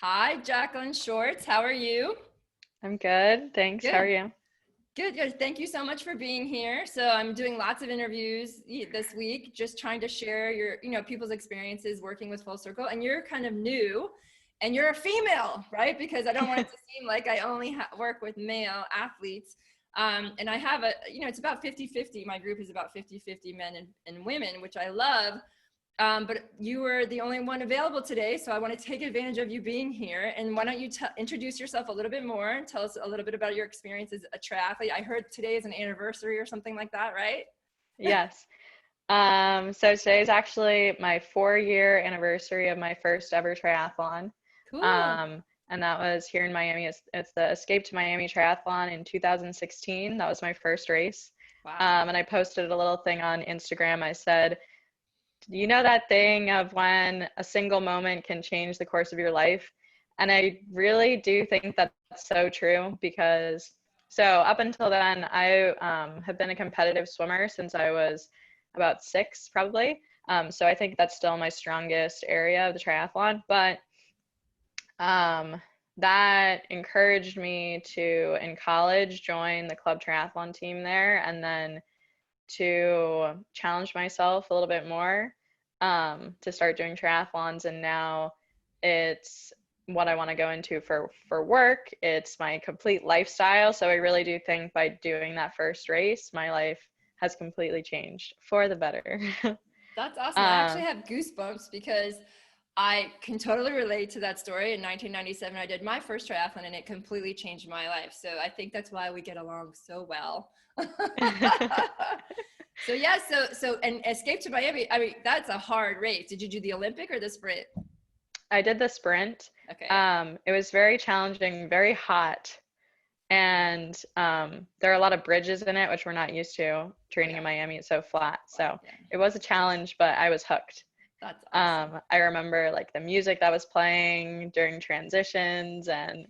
Hi, Jacquelyn Schwartz. How are you? I'm good. Thanks. How are Good. you? Good, good. Thank you so much for being here. So I'm doing lots of interviews this week, just trying to share people's experiences working with Full Circle. And you're kind of new and you're a female, right? Because I don't want it to seem like I only work with male athletes. And I have it's about 50-50. My group is about 50-50 men and women, which I love. But you were the only one available today, so I want to take advantage of you being here. And why don't you introduce yourself a little bit more and tell us a little bit about your experience as a triathlete. I heard today is an anniversary or something like that, right? Yes. So today is actually my 4-year anniversary of my first ever triathlon. Cool. And that was here in Miami. It's the Escape to Miami Triathlon in 2016. That was my first race. Wow. And I posted a little thing on Instagram. I said, you know that thing of when a single moment can change the course of your life? And I really do think that's so true because so up until then, I have been a competitive swimmer since I was about 6, probably. So I think that's still my strongest area of the triathlon. But that encouraged me to, in college, join the club triathlon team there and then to challenge myself a little bit more to start doing triathlons. And now it's what I want to go into for work. It's my complete lifestyle. So I really do think by doing that first race, my life has completely changed for the better. That's awesome. I actually um, have goosebumps because I can totally relate to that story. In 1997, I did my first triathlon and it completely changed my life. So I think that's why we get along so well. So yeah, and Escape to Miami, I mean, that's a hard race. Did you do the Olympic or the sprint? I did the sprint. Okay. It was very challenging, very hot. And there are a lot of bridges in it, which we're not used to. Training Yeah. in Miami, it's so flat. Wow. So Yeah. it was a challenge, but I was hooked. That's awesome. I remember like the music that was playing during transitions, and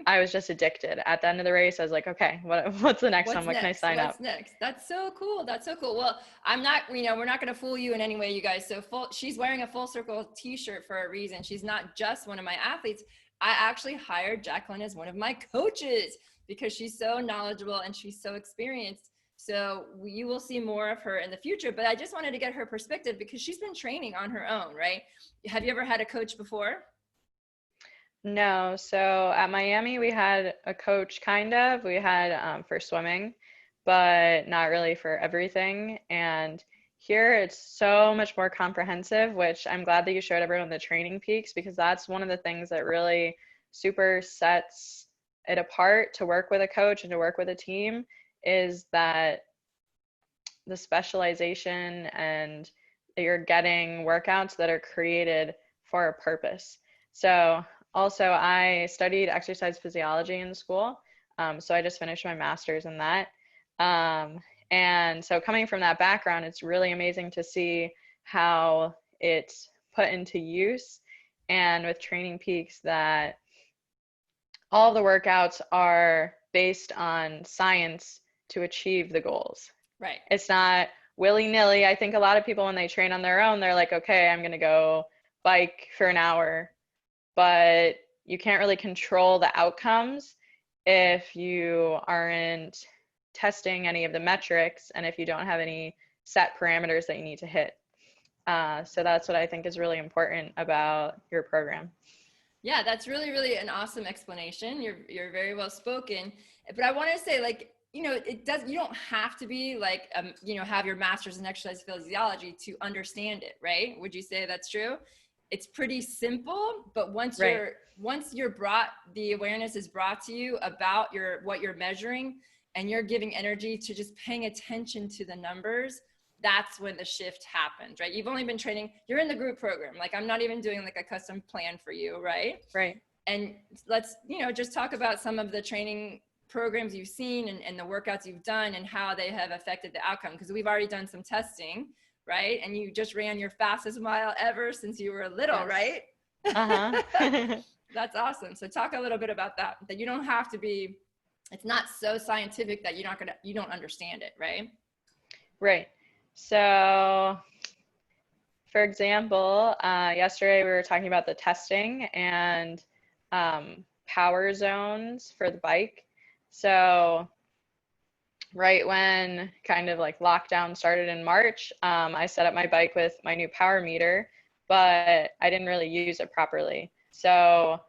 I was just addicted. At the end of the race, I was like, okay, what's the next one? What's What can I next? sign What's up? next? That's so cool. That's so cool. Well, I'm not, we're not going to fool you in any way, you guys. She's wearing a Full Circle t-shirt for a reason. She's not just one of my athletes. I actually hired Jacquelyn as one of my coaches because she's so knowledgeable and she's so experienced. So you will see more of her in the future, but I just wanted to get her perspective because she's been training on her own, right? Have you ever had a coach before? No, so at Miami we had a coach, kind of. We had for swimming, but not really for everything. And here it's so much more comprehensive, which I'm glad that you showed everyone the training peaks because that's one of the things that really super sets it apart to work with a coach and to work with a team is that the specialization and that you're getting workouts that are created for a purpose. So also I studied exercise physiology in school. So I just finished my master's in that. And so coming from that background, it's really amazing to see how it's put into use and with Training Peaks that all the workouts are based on science to achieve the goals. Right. It's not willy-nilly. I think a lot of people, when they train on their own, they're like, okay, I'm going to go bike for an hour. But you can't really control the outcomes if you aren't testing any of the metrics and if you don't have any set parameters that you need to hit. So that's what I think is really important about your program. Yeah, that's really, really an awesome explanation. You're very well spoken. But I want to say, like, you don't have to be like, have your master's in exercise physiology to understand it, right? Would you say that's true? It's pretty simple, but Right. the awareness is brought to you about what you're measuring, and you're giving energy to just paying attention to the numbers, that's when the shift happens, right? You've only been training, you're in the group program. Like, I'm not even doing like a custom plan for you, right? Right. And let's, just talk about some of the training programs you've seen and the workouts you've done and how they have affected the outcome. Because we've already done some testing, right? And you just ran your fastest mile ever since you were little, Yes. right? Uh-huh. That's awesome. So talk a little bit about that you don't have to be, it's not so scientific that you don't understand it, right? Right. So for example, yesterday we were talking about the testing and power zones for the bike. So right when kind of like lockdown started in March, I set up my bike with my new power meter, but I didn't really use it properly. So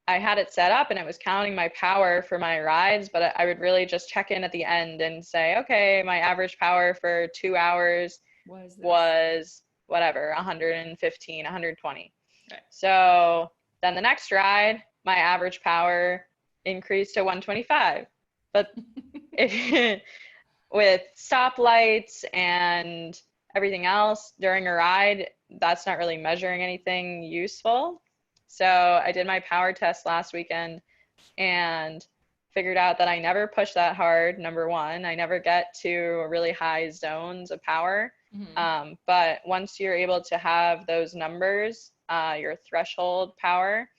I had it set up and it was counting my power for my rides, but I would really just check in at the end and say, okay, my average power for 2 hours was whatever, 115, 120. Right. So then the next ride, my average power increased to 125. But with stoplights and everything else during a ride, that's not really measuring anything useful. So I did my power test last weekend and figured out that I never push that hard, number one. I never get to really high zones of power. Mm-hmm. But once you're able to have those numbers, your threshold power,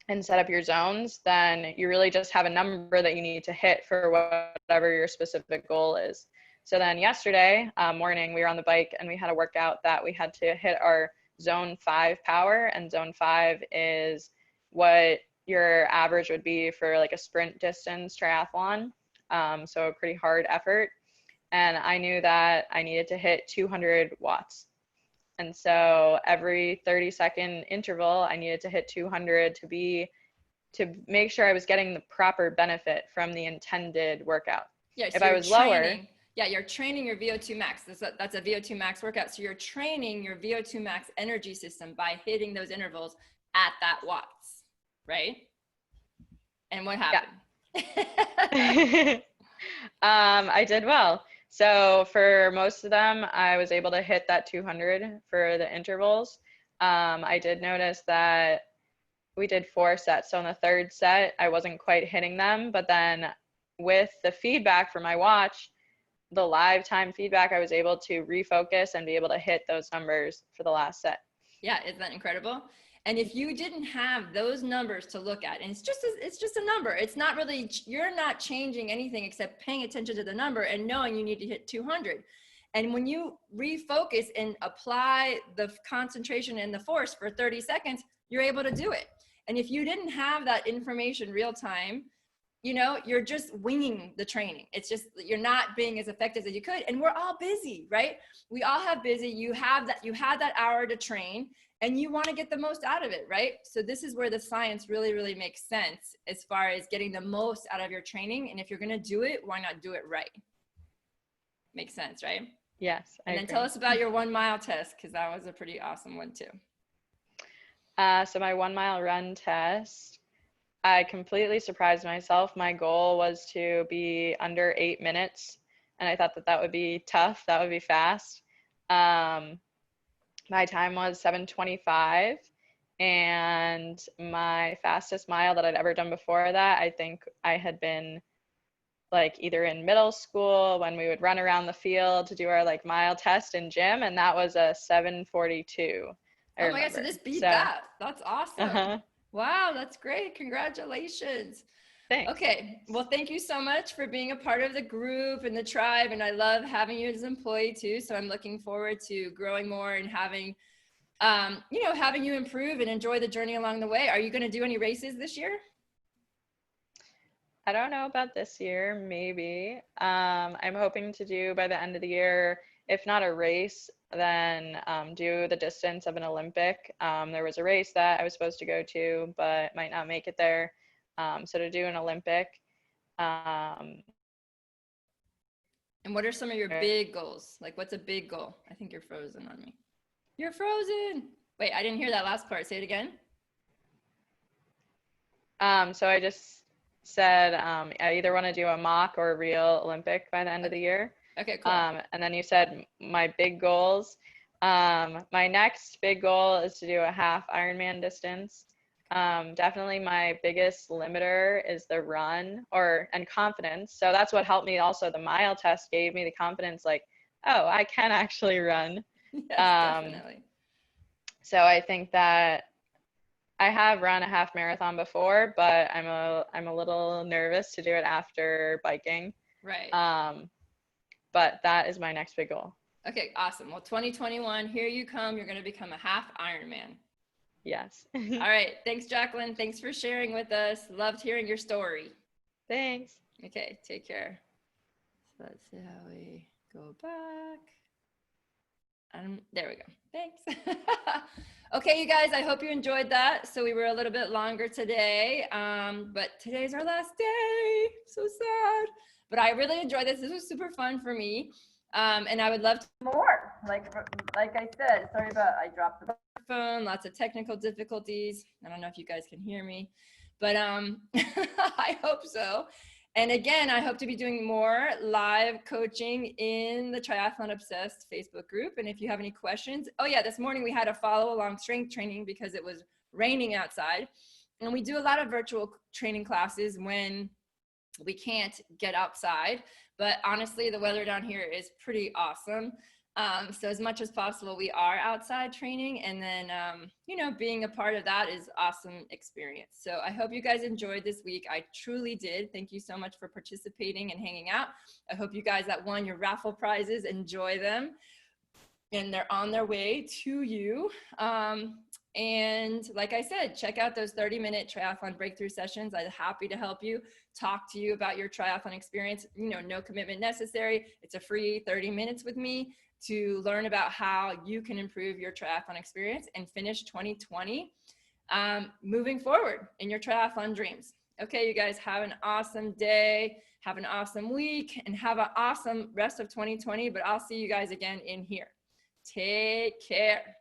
and set up your zones, then you really just have a number that you need to hit for whatever your specific goal is. So then yesterday morning, we were on the bike and we had a workout that we had to hit our zone 5 power, and zone 5 is what your average would be for like a sprint distance triathlon. So a pretty hard effort. And I knew that I needed to hit 200 watts. And so every 30-second interval, I needed to hit 200 to make sure I was getting the proper benefit from the intended workout. Yeah, so if I was lower, yeah, you're training your VO2 max. That's a VO2 max workout. So you're training your VO2 max energy system by hitting those intervals at that watts, right? And what happened? Yeah. I did well. So for most of them, I was able to hit that 200 for the intervals. I did notice that we did 4 sets. So in the third set, I wasn't quite hitting them. But then with the feedback from my watch, the live time feedback, I was able to refocus and be able to hit those numbers for the last set. Yeah, isn't that incredible? And if you didn't have those numbers to look at, and it's just a number, it's not really, you're not changing anything except paying attention to the number and knowing you need to hit 200. And when you refocus and apply the concentration and the force for 30 seconds, you're able to do it. And if you didn't have that information real time, you know, you're just winging the training. It's just, you're not being as effective as you could. And we're all busy, right? We all have busy. You had that hour to train and you want to get the most out of it, right? So this is where the science really, really makes sense as far as getting the most out of your training. And if you're going to do it, why not do it right? Makes sense, right? Yes. And then tell us about your 1 mile test, because that was a pretty awesome one too. So my 1 mile run test, I completely surprised myself. My goal was to be under 8 minutes, and I thought that would be tough. That would be fast. My time was 7:25, and my fastest mile that I'd ever done before that, I think I had been like either in middle school when we would run around the field to do our like mile test in gym, and that was a 7:42. Oh my God, so this beat that. That's awesome. Uh-huh. Wow, that's great. Congratulations. Thanks. Okay, well, thank you so much for being a part of the group and the tribe, and I love having you as an employee too, so I'm looking forward to growing more and having, having you improve and enjoy the journey along the way. Are you going to do any races this year? I don't know about this year, maybe. I'm hoping to do by the end of the year, if not a race, then do the distance of an Olympic. There was a race that I was supposed to go to, but might not make it there. So to do an Olympic. And what are some of your big goals? Like, what's a big goal? I think you're frozen on me. You're frozen. Wait, I didn't hear that last part. Say it again. So I just said I either want to do a mock or a real Olympic by the end of the year. Okay, cool. And then you said my big goals. My next big goal is to do a half Ironman distance. Definitely my biggest limiter is the run and confidence. So that's what helped me. Also, the mile test gave me the confidence, like, oh, I can actually run. Yes, definitely. So I think that I have run a half marathon before, but I'm a little nervous to do it after biking. Right. But that is my next big goal. Okay, awesome. Well, 2021, here you come. You're going to become a half Ironman. Yes. All right. Thanks, Jacquelyn. Thanks for sharing with us. Loved hearing your story. Thanks. Okay, take care. So let's see how we go back. There we go. Thanks. Okay, you guys, I hope you enjoyed that. So we were a little bit longer today, but today's our last day. So sad. But I really enjoyed this. This was super fun for me. And I would love to more. Like I said, sorry about I dropped the phone, lots of technical difficulties. I don't know if you guys can hear me, but I hope so. And again, I hope to be doing more live coaching in the Triathlon Obsessed Facebook group. And if you have any questions, oh yeah, this morning we had a follow along strength training because it was raining outside. And we do a lot of virtual training classes when we can't get outside. But honestly, the weather down here is pretty awesome. So as much as possible, we are outside training, and then, you know, being a part of that is awesome experience. So I hope you guys enjoyed this week. I truly did. Thank you so much for participating and hanging out. I hope you guys that won your raffle prizes enjoy them, and they're on their way to you. And like I said, check out those 30-minute triathlon breakthrough sessions. I'm happy to help you, talk to you about your triathlon experience. You know, no commitment necessary. It's a free 30 minutes with me to learn about how you can improve your triathlon experience and finish 2020 moving forward in your triathlon dreams. Okay, you guys, have an awesome day, have an awesome week, and have an awesome rest of 2020. But I'll see you guys again in here. Take care.